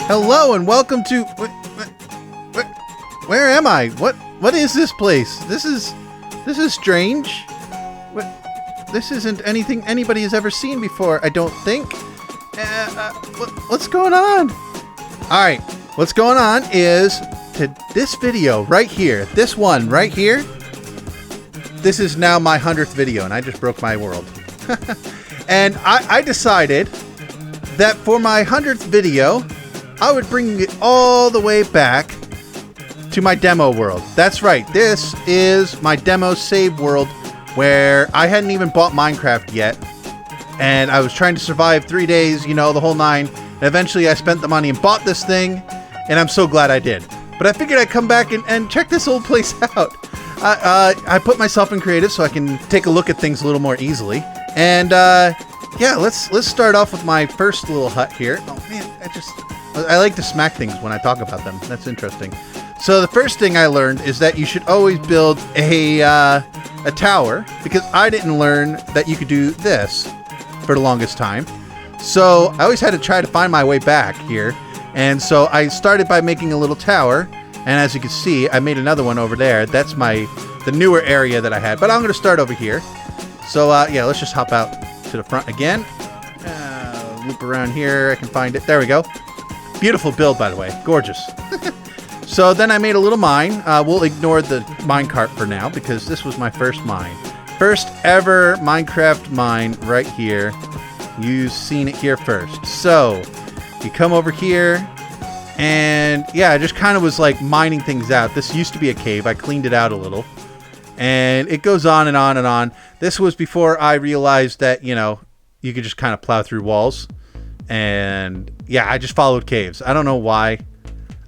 Hello and welcome to... Where am I? What is this place? This is strange. This isn't anything anybody has ever seen before, I don't think. What's going on? Alright, what's going on is this video right here, this one right here, this is now my 100th video and I just broke my world. And I decided that for my 100th video, I would bring it all the way back to my demo world. That's right, this is my demo save world where I hadn't even bought Minecraft yet. And I was trying to survive 3 days, you know, the whole nine. And eventually I spent the money and bought this thing. And I'm so glad I did. But I figured I'd come back and check this old place out. I put myself in creative so I can take a look at things a little more easily. And yeah, let's start off with my first little hut here. Oh man, I like to smack things when I talk about them. That's interesting. So the first thing I learned is that you should always build a tower, because I didn't learn that you could do this for the longest time. So I always had to try to find my way back here. And so I started by making a little tower. And as you can see, I made another one over there. That's the newer area that I had. But I'm going to start over here. So yeah, let's just hop out to the front again. Loop around here. I can find it. There we go. Beautiful build, by the way. Gorgeous. So then I made a little mine. We'll ignore the minecart for now because this was my first mine. First ever Minecraft mine right here. You've seen it here first. So you come over here and yeah, I just kind of was like mining things out. This used to be a cave. I cleaned it out a little and it goes on and on and on. This was before I realized that, you know, you could just kind of plow through walls. And yeah, I just followed caves. I don't know why.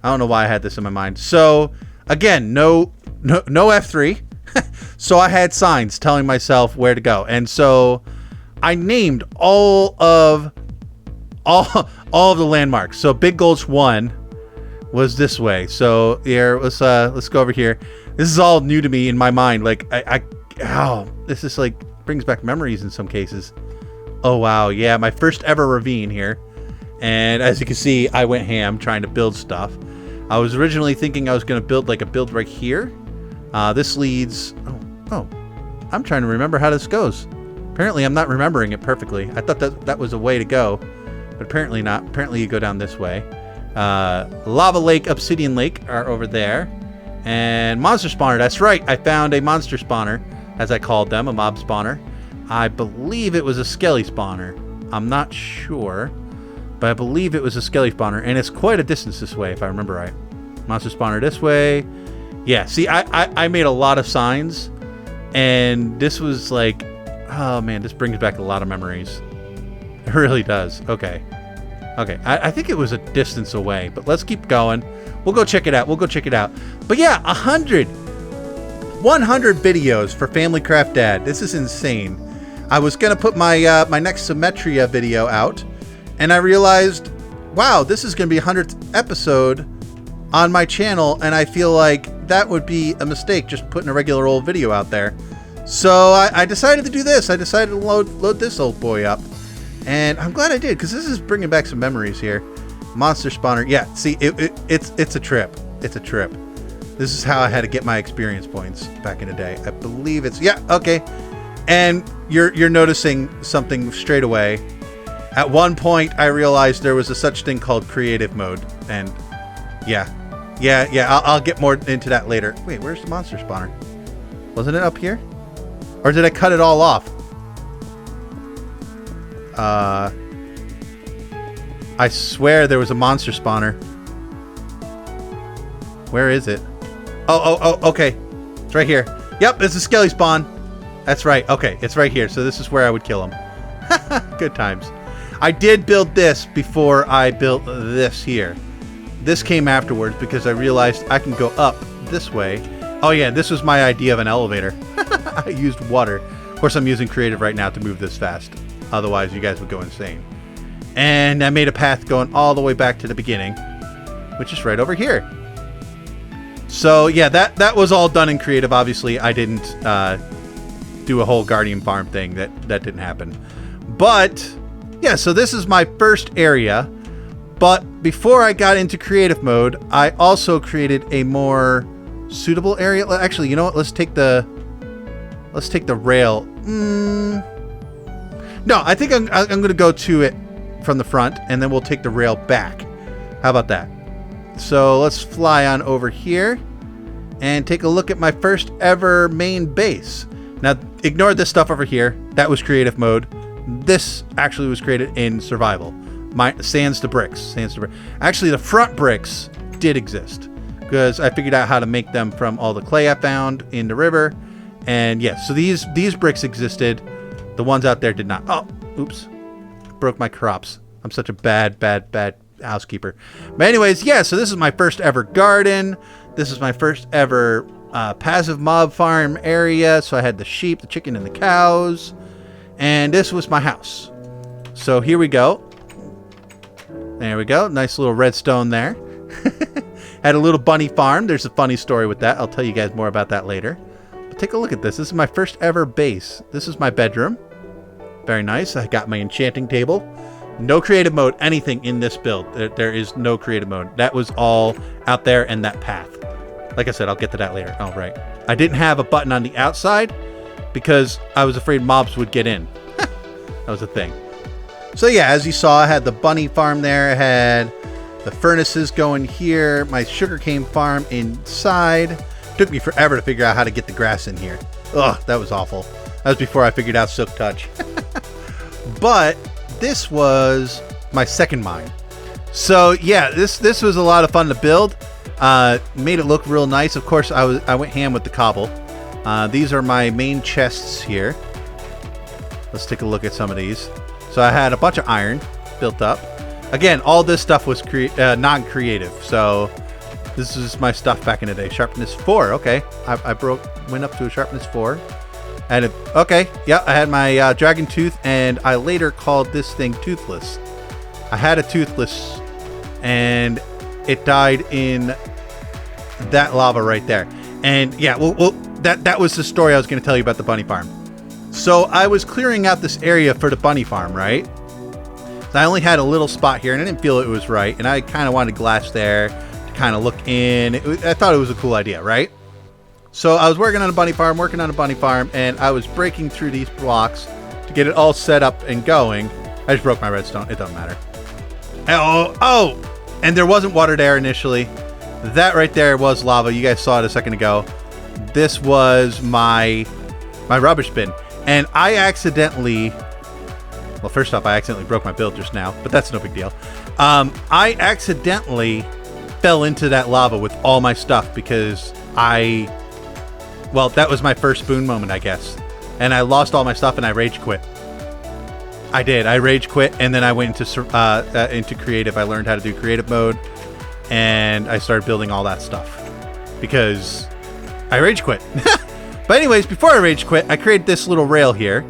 I don't know why I had this in my mind. So again, no F3. So I had signs telling myself where to go. And so I named all of the landmarks. So Big Gulch 1 was this way. So here, let's go over here. This is all new to me in my mind. Like this is like brings back memories in some cases. Oh wow, yeah, my first ever ravine here. And as you can see, I went ham trying to build stuff. I was originally thinking I was going to build like a build right here. This leads... Oh, I'm trying to remember how this goes. Apparently, I'm not remembering it perfectly. I thought that was a way to go, but apparently not. Apparently, you go down this way. Lava Lake, Obsidian Lake are over there. And Monster Spawner, that's right. I found a Monster Spawner, as I called them, a mob spawner. I believe it was a Skelly Spawner. I'm not sure. But I believe it was a Skelly Spawner, and it's quite a distance this way, if I remember right. Monster Spawner this way. Yeah, see, I made a lot of signs, and this was like, oh man, this brings back a lot of memories. It really does. Okay. Okay, I think it was a distance away, but let's keep going. We'll go check it out. But yeah, 100 videos for FamilyCraft Dad. This is insane. I was going to put my my next Symmetria video out, and I realized, wow, this is going to be 100th episode on my channel, and I feel like that would be a mistake, just putting a regular old video out there. So I decided to do this. I decided to load this old boy up, and I'm glad I did, because this is bringing back some memories here. Monster Spawner. Yeah, see, it's a trip. It's a trip. This is how I had to get my experience points back in the day. I believe it's... Yeah, okay. And you're noticing something straight away. At one point, I realized there was a such thing called creative mode, and yeah, I'll get more into that later. Wait, where's the monster spawner? Wasn't it up here? Or did I cut it all off? I swear there was a monster spawner. Where is it? Oh, okay. It's right here. Yep, it's a skelly spawn. That's right. Okay, it's right here. So this is where I would kill him. Good times. I did build this before I built this here. This came afterwards because I realized I can go up this way. Oh yeah, this was my idea of an elevator. I used water. Of course, I'm using creative right now to move this fast. Otherwise, you guys would go insane. And I made a path going all the way back to the beginning, which is right over here. So yeah, that was all done in creative. Obviously, I didn't do a whole Guardian Farm thing. That didn't happen. But yeah, so this is my first area. But before I got into creative mode, I also created a more suitable area. Actually, you know what? Let's take the rail. No, I think I'm going to go to it from the front, and then we'll take the rail back. How about that? So let's fly on over here and take a look at my first ever main base. Now, ignore this stuff over here. That was creative mode. This actually was created in survival. Sands to bricks. Actually, the front bricks did exist because I figured out how to make them from all the clay I found in the river. And yes, so these bricks existed. The ones out there did not. Oh, oops. Broke my crops. I'm such a bad housekeeper. But anyways, yeah, so this is my first ever garden. This is my first ever passive mob farm area. So I had the sheep, the chicken, and the cows. And this was my house. So here we go. There we go. Nice little redstone there. Had a little bunny farm. There's a funny story with that. I'll tell you guys more about that later. But take a look at this. This is my first ever base. This is my bedroom. Very nice. I got my enchanting table. No creative mode, anything in this build. There is no creative mode. That was all out there and that path. Like I said, I'll get to that later. Oh, right. I didn't have a button on the outside because I was afraid mobs would get in. That was a thing. So yeah, as you saw, I had the bunny farm there. I had the furnaces going here. My sugarcane farm inside. Took me forever to figure out how to get the grass in here. Ugh, that was awful. That was before I figured out Silk Touch. But this was my second mine. So yeah, this was a lot of fun to build. Made it look real nice. Of course, I went ham with the cobble. These are my main chests here. Let's take a look at some of these. So I had a bunch of iron built up. Again, all this stuff was non-creative. So this is my stuff back in the day. Sharpness 4. Okay, I went up to a sharpness 4. And okay, yeah, I had my dragon tooth, and I later called this thing Toothless. I had a Toothless, and it died in that lava right there. And yeah, well, that was the story I was going to tell you about the bunny farm. So I was clearing out this area for the bunny farm, right? So I only had a little spot here, and I didn't feel it was right. And I kind of wanted glass there to kind of look in. I thought it was a cool idea, right? So I was working on a bunny farm, and I was breaking through these blocks to get it all set up and going. I just broke my redstone. It doesn't matter. Oh! And there wasn't water there initially. That right there was lava. You guys saw it a second ago. This was my rubbish bin. And I accidentally... Well, first off, I accidentally broke my build just now, but that's no big deal. I accidentally fell into that lava with all my stuff because well, that was my first spoon moment, I guess. And I lost all my stuff and I rage quit. I did. I rage quit, and then I went into creative. I learned how to do creative mode, and I started building all that stuff because I rage quit. But anyways, before I rage quit, I created this little rail here,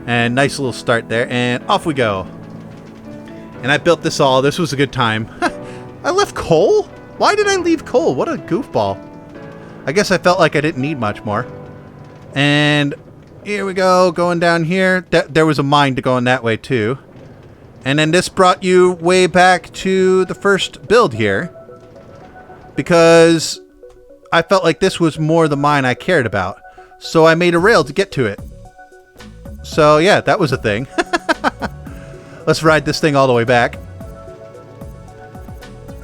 and nice little start there, and off we go. And I built this all. This was a good time. I left coal? Why did I leave coal? What a goofball. I guess I felt like I didn't need much more. And here we go, going down here. There was a mine to go in that way too. And then this brought you way back to the first build here, because I felt like this was more the mine I cared about. So I made a rail to get to it. So yeah, that was a thing. Let's ride this thing all the way back.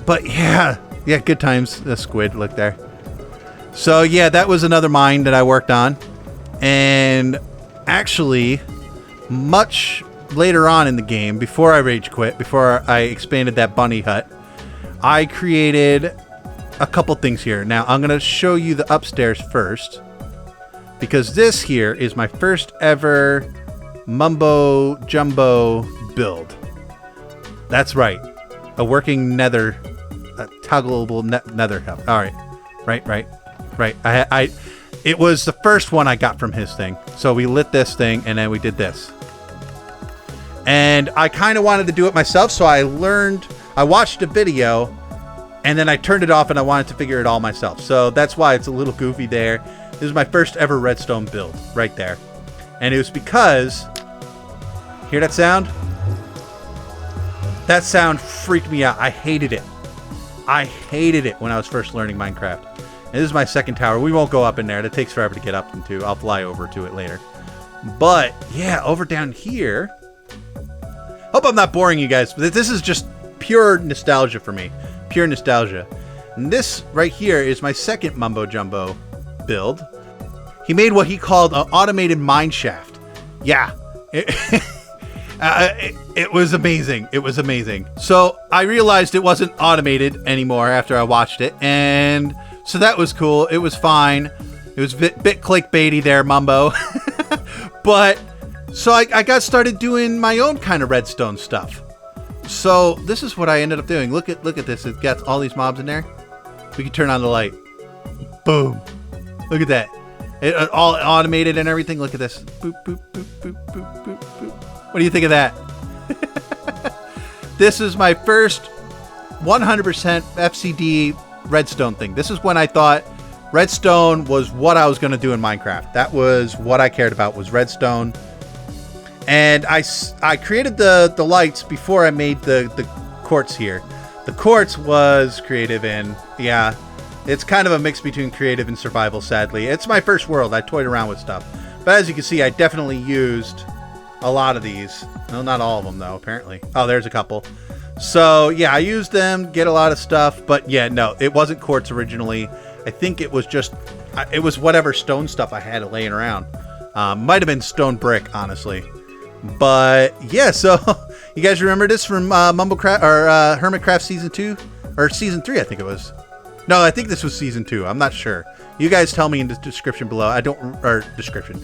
But yeah, good times. The squid, look there. So yeah, that was another mine that I worked on. And actually, much later on in the game, before I rage quit, before I expanded that bunny hut, I created a couple things here. Now, I'm going to show you the upstairs first, because this here is my first ever mumbo jumbo build. That's right. A working toggleable nether hub. All right. Right. It was the first one I got from his thing. So we lit this thing, and then we did this. And I kind of wanted to do it myself, so I watched a video, and then I turned it off, and I wanted to figure it all myself. So that's why it's a little goofy there. This is my first ever redstone build, right there. And it was because... Hear that sound? That sound freaked me out. I hated it. I hated it when I was first learning Minecraft. And this is my second tower. We won't go up in there. It takes forever to get up into. I'll fly over to it later. But, yeah, over down here. Hope I'm not boring you guys. But this is just pure nostalgia for me. Pure nostalgia. And this right here is my second Mumbo Jumbo build. He made what he called an automated mine shaft. Yeah. It was amazing. It was amazing. So I realized it wasn't automated anymore after I watched it. And so that was cool. It was fine. It was bit clickbaity there, Mumbo. But so I got started doing my own kind of redstone stuff. So this is what I ended up doing. Look at this. It got all these mobs in there. We can turn on the light. Boom. Look at that. It all automated and everything. Look at this. Boop, boop, boop, boop, boop, boop, boop. What do you think of that? This is my first 100% FCD redstone thing. This is when I thought redstone was what I was going to do in Minecraft. That was what I cared about, was redstone. And I created the lights before I made the quartz here. The quartz was creative, and yeah, it's kind of a mix between creative and survival, sadly. It's my first world. I toyed around with stuff. But as you can see, I definitely used a lot of these. No, not all of them, though, apparently. Oh, there's a couple. So, yeah, I used them, get a lot of stuff. But, yeah, no, it wasn't quartz originally. I think it was just, it was whatever stone stuff I had laying around. Might have been stone brick, honestly. But, yeah, so you guys remember this from MumbleCraft, or HermitCraft Season 2? Or Season 3, I think it was. No, I think this was Season 2. I'm not sure. You guys tell me in the description below. I don't, or description.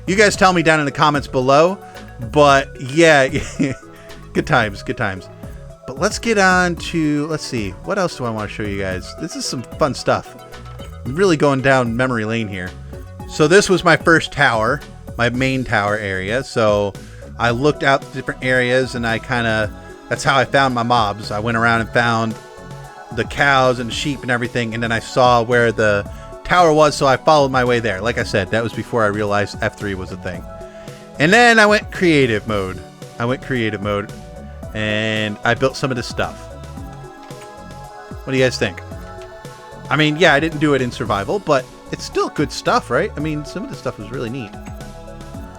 You guys tell me down in the comments below. But, yeah, good times, good times. But let's get on to, let's see. What else do I want to show you guys? This is some fun stuff. I'm really going down memory lane here. So this was my first tower. My main tower area. So I looked out the different areas and I kind of, that's how I found my mobs. I went around and found the cows and the sheep and everything, and then I saw where the tower was, so I followed my way there. Like I said, that was before I realized F3 was a thing. And then I went creative mode. And I built some of this stuff. What do you guys think? I mean, yeah, I didn't do it in survival, but it's still good stuff, right? I mean, some of the stuff was really neat.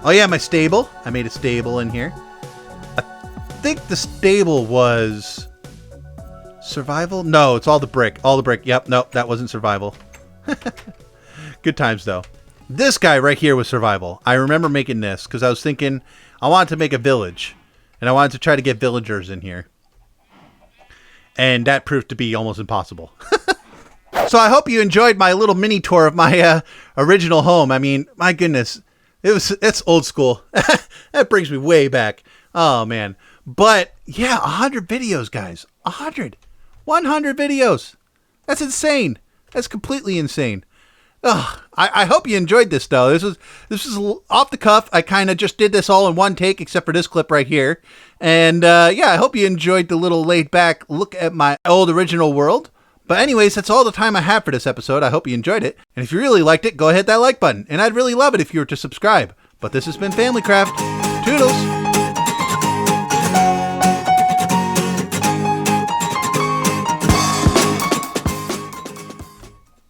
Oh yeah, my stable. I made a stable in here. I think the stable was survival. No, it's all the brick. All the brick. Yep, nope, that wasn't survival. Good times, though. This guy right here was survival. I remember making this because I was thinking I wanted to make a village. And I wanted to try to get villagers in here. And that proved to be almost impossible. So I hope you enjoyed my little mini tour of my original home. I mean, my goodness. It's old school. That brings me way back. Oh, man. But, yeah, 100 videos, guys. 100 videos. That's insane. That's completely insane. Ugh, I hope you enjoyed this, though. This was off the cuff. I kind of just did this all in one take, except for this clip right here. And, yeah, I hope you enjoyed the little laid-back look at my old original world. But anyways, that's all the time I have for this episode. I hope you enjoyed it. And if you really liked it, go hit that like button. And I'd really love it if you were to subscribe. But this has been FamilyCraft. Toodles!